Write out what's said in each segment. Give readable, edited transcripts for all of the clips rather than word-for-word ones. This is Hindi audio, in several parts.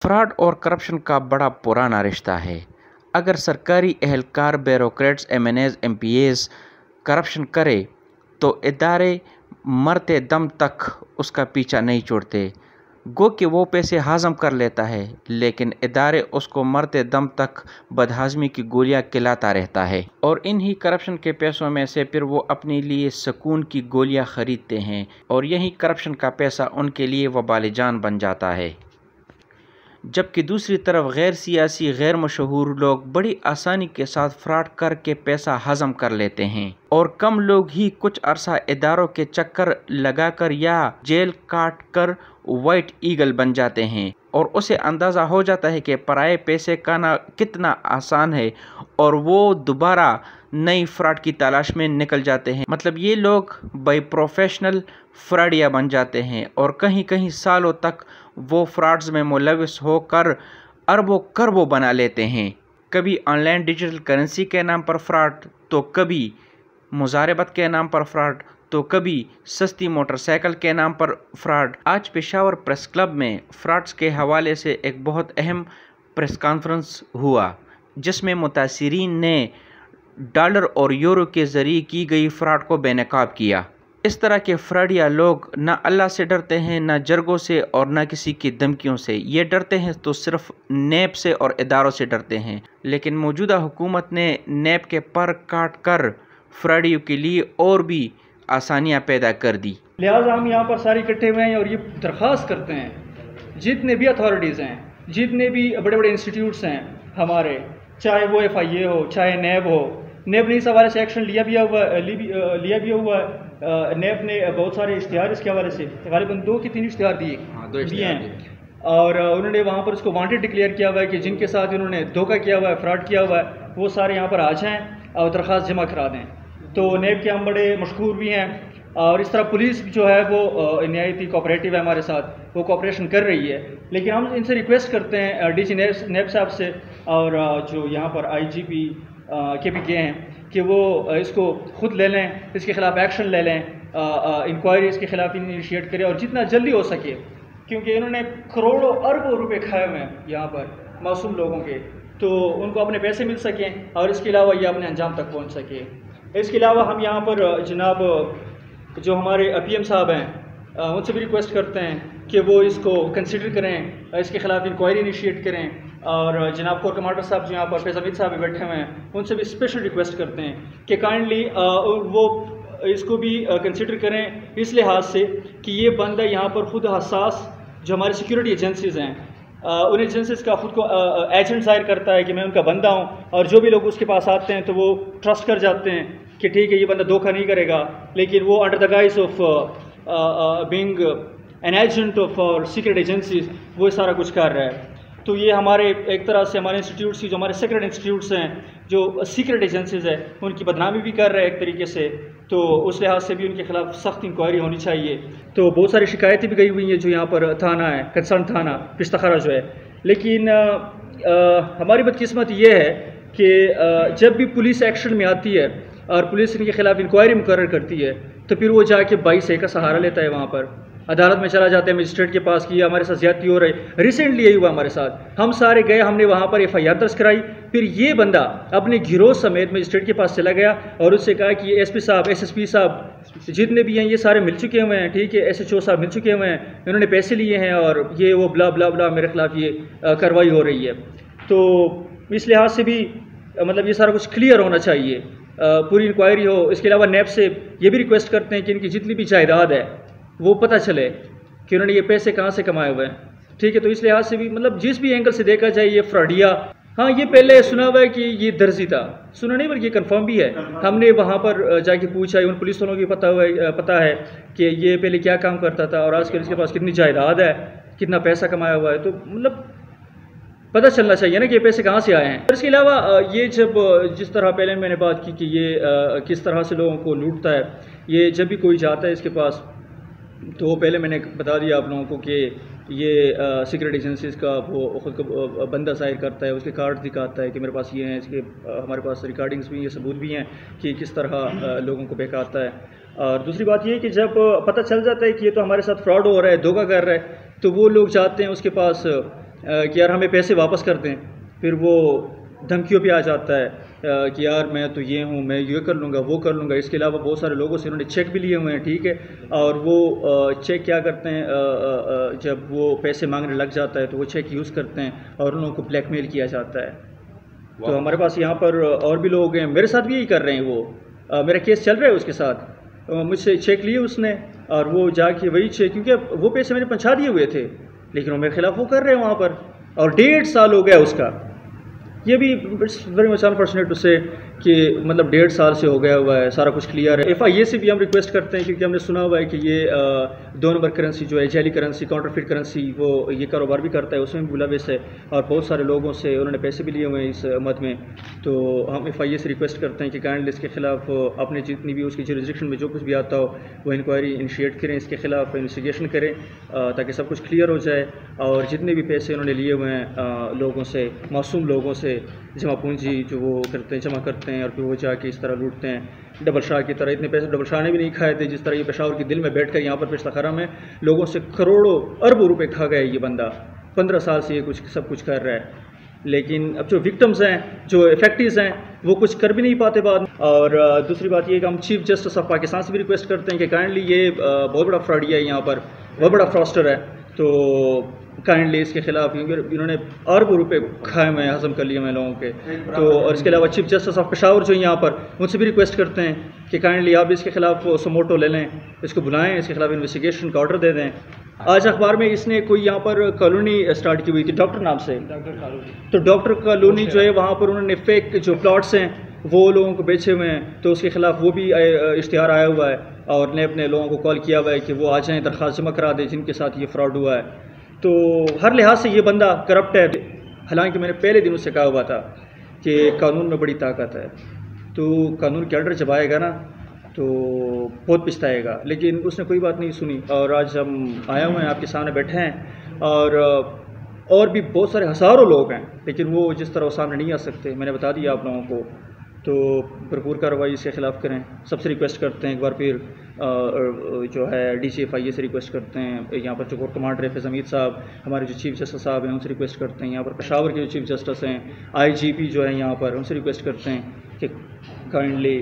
फ्रॉड और करप्शन का बड़ा पुराना रिश्ता है। अगर सरकारी एहलकार, ब्यूरोक्रेट्स, एमएनएज, एमपीएज करप्शन करे तो इदारे मरते दम तक उसका पीछा नहीं छोड़ते। गो कि वो पैसे हाज़म कर लेता है, लेकिन इदारे उसको मरते दम तक बदहाज़मी की गोलियां खिलाता रहता है और इन्हीं करप्शन के पैसों में से फिर वो अपने लिए सुकून की गोलियां खरीदते हैं और यही करप्शन का पैसा उनके लिए वबाल जान बन जाता है। जबकि दूसरी तरफ गैर सियासी, गैर मशहूर लोग बड़ी आसानी के साथ फ्रॉड करके पैसा हज़म कर लेते हैं और कम लोग ही कुछ अरसा इदारों के चक्कर लगाकर या जेल काट कर वाइट ईगल बन जाते हैं और उसे अंदाज़ा हो जाता है कि पराए पैसे खाना कितना आसान है और वो दोबारा नई फ्रॉड की तलाश में निकल जाते हैं। मतलब ये लोग बाई प्रोफेशनल फ्रॉडिया बन जाते हैं और कहीं कहीं सालों तक वो फ्रॉड्स में मुलविस होकर अरबों करबों बना लेते हैं। कभी ऑनलाइन डिजिटल करेंसी के नाम पर फ्रॉड, तो कभी मुजारबत के नाम पर फ्रॉड, तो कभी सस्ती मोटरसाइकिल के नाम पर फ्रॉड। आज पेशावर प्रेस क्लब में फ्रॉड्स के हवाले से एक बहुत अहम प्रेस कॉन्फ्रेंस हुआ जिसमें मुतासिरीन ने डॉलर और यूरो के ज़रिए की गई फ्रॉड को बेनकाब किया। इस तरह के फ्रॉडिया लोग ना अल्लाह से डरते हैं, ना जरगों से और ना किसी की धमकियों से। ये डरते हैं तो सिर्फ नेब से और इदारों से डरते हैं। लेकिन मौजूदा हुकूमत ने नेब के पर काट कर फ्रॉडियों के लिए और भी आसानियां पैदा कर दी। लिहाजा हम यहाँ पर सारे इकट्ठे हुए हैं और ये दरख्वास्त करते हैं जितने भी अथॉरिटीज़ हैं, जितने भी बड़े बड़े इंस्टीट्यूट्स हैं हमारे, चाहे वो FIA हो, चाहे नेब हो। नेब ने इस हवाले से एक्शन लिया भी हुआ है। नेब ने बहुत सारे इश्तिहार इसके हवाले से तकरीबन 2 कि 3 इश्तिहार दिए हैं और उन्होंने वहाँ पर उसको वांटेड डिक्लेयर किया हुआ है कि जिनके साथ इन्होंने धोखा किया हुआ है, फ्रॉड किया हुआ है, वो सारे यहाँ पर आ जाएँ और दरख्वास्त जमा करा दें। तो नेब के हम बड़े मशहूर भी हैं और इस तरह पुलिस जो है वो नहायती कोऑपरेटिव है हमारे साथ, वो कोऑपरेशन कर रही है। लेकिन हम इनसे रिक्वेस्ट करते हैं DG नेब साहब से और जो यहाँ पर IGP के भी गए हैं कि वो इसको खुद ले लें, इसके ख़िलाफ़ एक्शन ले लें, इंक्वायरी इसके ख़िलाफ़ इनिशिएट करें और जितना जल्दी हो सके, क्योंकि इन्होंने करोड़ों अरबों रुपए खाए हुए हैं यहाँ पर मासूम लोगों के, तो उनको अपने पैसे मिल सकें और इसके अलावा ये अपने अंजाम तक पहुँच सके। इसके अलावा हम यहाँ पर जनाब जो हमारे PM साहब हैं उनसे भी रिक्वेस्ट करते हैं कि वो इसको कंसिडर करें, इसके ख़िलाफ़ इंक्वायरी इनिशिएट करें और जनाब कोर कमांडर साहब जो यहाँ पर फैज़ हमीद साहब भी बैठे हुए हैं, उनसे भी स्पेशल रिक्वेस्ट करते हैं कि काइंडली वो इसको भी कंसिडर करें इस लिहाज से कि ये बंदा यहाँ पर ख़ुद हसास जो हमारी सिक्योरिटी एजेंसीज़ हैं, उन एजेंसीज़ का ख़ुद को एजेंट ज़ाहिर करता है कि मैं उनका बंदा हूँ और जो भी लोग उसके पास आते हैं तो वो ट्रस्ट कर जाते हैं कि ठीक है ये बंदा धोखा नहीं करेगा। लेकिन वो under the guys of being an agent of और सीक्रेट एजेंसीज वो सारा कुछ कर रहा है। तो ये हमारे एक तरह से हमारे इंस्टीट्यूट्स की जो हमारे सीक्रेट इंस्टीट्यूट्स हैं, जो सीक्रेट एजेंसीज है, उनकी बदनामी भी कर रहे हैं एक तरीके से। तो उस लिहाज से भी उनके खिलाफ सख्त इंक्वायरी होनी चाहिए। तो बहुत सारी शिकायतें भी गई हुई हैं जो यहाँ पर थाना है, कंसर्न थाना पिश्तखरा जो है। लेकिन हमारी बदकिस्मत ये है कि जब भी पुलिस एक्शन में आती है और पुलिस इनके खिलाफ इंक्वायरी मुकर्रर करती है तो फिर वो जाके 22A का सहारा लेता है, वहाँ पर अदालत में चला जाता है, मजिस्ट्रेट के पास कि हमारे साथ ज्यादती हो रही। रिसेंटली यही हुआ हमारे साथ, हम सारे गए, हमने वहाँ पर FIR दर्ज कराई, फिर ये बंदा अपने गिरोह समेत मजिस्ट्रेट के पास चला गया और उससे कहा कि ये SP साहब, SSP साहब जितने भी हैं ये सारे मिल चुके हुए हैं, ठीक है, SHO साहब मिल चुके हुए हैं, इन्होंने पैसे लिए हैं और ये वो ब्ला ब्ला ब्ला मेरे खिलाफ ये कार्रवाई हो रही है। तो इस लिहाज से भी मतलब ये सारा कुछ क्लियर होना चाहिए, पूरी इंक्वायरी हो। इसके अलावा नेब से ये भी रिक्वेस्ट करते हैं कि इनकी जितनी भी जायदाद है वो पता चले कि उन्होंने ये पैसे कहाँ से कमाए हुए हैं, ठीक है। तो इस लिहाज से भी मतलब जिस भी एंगल से देखा जाए ये फ्रॉडिया, हाँ ये पहले सुना हुआ है कि ये दर्जी था, सुना नहीं बल्कि कंफर्म भी है। हमने वहाँ पर जाके पूछा, उन पुलिस वालों को पता है कि ये पहले क्या काम करता था और आजकल इसके पास कितनी जायदाद है, कितना पैसा कमाया हुआ है। तो मतलब पता चलना चाहिए ना कि ये पैसे कहाँ से आए हैं। और इसके अलावा ये जब जिस तरह पहले मैंने बात की कि ये किस तरह से लोगों को लूटता है, ये जब भी कोई जाता है इसके पास तो पहले मैंने बता दिया आप लोगों को कि ये सीक्रेट एजेंसीज़ का वो ख़ुद को बंदा ज़ाहिर करता है, उसके कार्ड दिखाता है कि मेरे पास ये हैं, इसके हमारे पास रिकॉर्डिंग्स भी, ये सबूत भी हैं कि किस तरह लोगों को बहकाता है। और दूसरी बात ये कि जब पता चल जाता है कि ये तो हमारे साथ फ्रॉड हो रहा है, धोखा कर रहा है, तो वो लोग जाते हैं उसके पास कि यार हमें पैसे वापस कर दें, फिर वो धमकियों पे आ जाता है कि यार मैं तो ये हूँ, मैं ये कर लूँगा, वो कर लूँगा। इसके अलावा बहुत सारे लोगों से इन्होंने चेक भी लिए हुए हैं, ठीक है, और वो चेक क्या करते हैं, जब वो पैसे मांगने लग जाता है तो वो चेक यूज़ करते हैं और उन लोगों को ब्लैकमेल किया जाता है। तो हमारे पास यहाँ पर और भी लोग हैं, मेरे साथ भी यही कर रहे हैं। वो मेरा केस चल रहा है उसके साथ, मुझसे चेक लिए उसने और वो जाके वही चेक, क्योंकि वो पैसे मैंने पहुँचा दिए हुए थे लेकिन वो मेरे खिलाफ वो कर रहे हैं वहाँ पर, और 1.5 साल हो गया उसका। ये भी it's very much unfortunate to say कि मतलब 1.5 साल से हो गया हुआ है, सारा कुछ क्लियर है। FIA से भी हम रिक्वेस्ट करते हैं क्योंकि हमने सुना हुआ है कि ये 2 नंबर करेंसी जो है, जैली करेंसी, काउंटरफिट करेंसी, वो ये कारोबार भी करता है, उसमें भी मुलविस है और बहुत सारे लोगों से उन्होंने पैसे भी लिए हुए हैं इस मद में। तो हम FIA से रिक्वेस्ट करते हैं कि काइंडली इसके खिलाफ अपने जितनी भी उसकी जुरिसडिक्शन में जो कुछ भी आता हो वो इंक्वायरी इनिशिएट करें, इसके खिलाफ इन्वेस्टिगेशन करें ताकि सब कुछ क्लियर हो जाए। और जितने भी पैसे उन्होंने लिए हुए हैं लोगों से, मासूम लोगों से, जमा पूंजी जो वो करते हैं, जमा करते हैं और फिर वो जाके इस तरह लूटते हैं डबल शाह की तरह। इतने पैसे डबल शाह ने भी नहीं खाए थे जिस तरह ये पेशावर के दिल में बैठ कर यहाँ पर पेशतखरा में लोगों से करोड़ों अरबों रुपए खा गए ये बंदा। 15 साल से ये कुछ सब कुछ कर रहा है, लेकिन अब जो विक्टिम्स हैं, जो इफेक्टिव्स हैं, वो कुछ कर भी नहीं पाते बाद। और दूसरी बात ये कि हम चीफ जस्टिस ऑफ पाकिस्तान से भी रिक्वेस्ट करते हैं कि काइंडली ये बहुत बड़ा फ्रॉडिया है, यहाँ पर बहुत बड़ा फ्रॉस्टर है, तो काइंडली इसके खिलाफ, क्योंकि इन्होंने अरबों रुपए खाए हुए हैं, हजम कर लिए हुए लोगों के। तो और इसके अलावा चीफ जस्टिस ऑफ पेशावर जो यहाँ पर, उनसे भी रिक्वेस्ट करते हैं कि काइंडली आप इसके खिलाफ समोटो ले लें, इसको बुलाएं, इसके खिलाफ इन्वेस्टिगेशन का ऑर्डर दे दें। आज अखबार में इसने कोई यहाँ पर कॉलोनी स्टार्ट की हुई थी डॉक्टर नाम से, तो डॉक्टर कॉलोनी जो है वहाँ पर उन्होंने फेक जो प्लॉट्स हैं वो लोगों को बेचे हुए हैं, तो उसके खिलाफ वो भी इश्तिहार आया हुआ है और ने अपने लोगों को कॉल किया हुआ है कि वो आ जाएँ, दरख्वास्त जमा करा दें जिनके साथ ये फ्रॉड हुआ है। तो हर लिहाज से ये बंदा करप्ट है। हालांकि मैंने पहले दिन उससे कहा हुआ था कि कानून में बड़ी ताकत है, तो कानून के अंडर जब आएगा ना तो बहुत पछताएगा, लेकिन उसने कोई बात नहीं सुनी। और आज हम आए हुए हैं, आपके सामने बैठे हैं, और भी बहुत सारे हज़ारों लोग हैं, लेकिन वो जिस तरह वो सामने नहीं आ सकते, मैंने बता दिया आप लोगों को। तो भरपूर कार्रवाई इसके खिलाफ करें। सबसे रिक्वेस्ट करते हैं एक बार फिर जो है DCFIA से रिक्वेस्ट करते हैं, यहाँ पर जो कोर्ट कमांडर है फैज़ हमीद साहब, हमारे जो चीफ जस्टिस साहब हैं उनसे रिक्वेस्ट करते हैं, यहाँ पर पेशावर के जो चीफ जस्टिस हैं, IGP जो है यहाँ पर, उनसे रिक्वेस्ट करते हैं कि काइंडली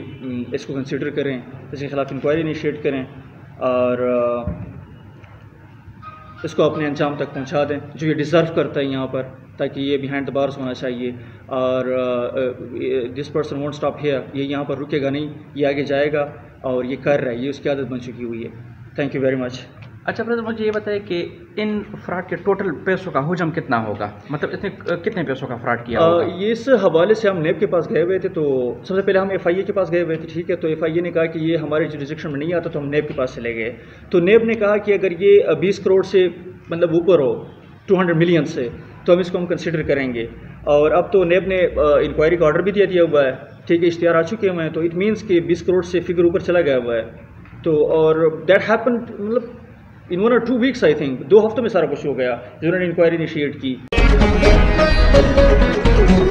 इसको कंसिडर करें, इसके खिलाफ इंक्वायरी इनिशिएट करें और इसको अपने अंजाम तक पहुंचा दें जो ये डिज़र्व करता है यहाँ पर, ताकि ये बिहाइंड द बार्स होना चाहिए। और this person won't stop here, ये यहाँ पर रुकेगा नहीं, ये आगे जाएगा और ये कर रहा है, ये उसकी आदत बन चुकी हुई है। Thank you very much. अच्छा ब्रदर, मुझे ये बताइए कि इन फ्रॉड के टोटल पैसों का हुजम कितना होगा, मतलब इसने कितने पैसों का फ्रॉड किया होगा? ये इस हवाले से हम नेब के पास गए हुए थे, तो सबसे पहले हम FIA के पास गए हुए थे, ठीक है। तो FIA ने कहा कि ये हमारे जुरिसडिक्शन में नहीं आता, तो हम नेब के पास चले गए। तो नेब ने कहा कि अगर ये 20 करोड़ से मतलब ऊपर हो, 200 मिलियन से, तो हम इसको हम कंसिडर करेंगे। और अब तो नेब ने इंक्वायरी का ऑर्डर भी दिया हुआ है, ठीक है, इश्तिहार आ चुके हुए हैं, तो इट मीन्स कि 20 करोड़ से फिगर ऊपर चला गया हुआ है। तो और दैट हैपन मतलब इन 1 or 2 वीक्स, आई थिंक 2 हफ्तों में सारा कुछ हो गया जिन्होंने इंक्वायरी इनिशिएट की।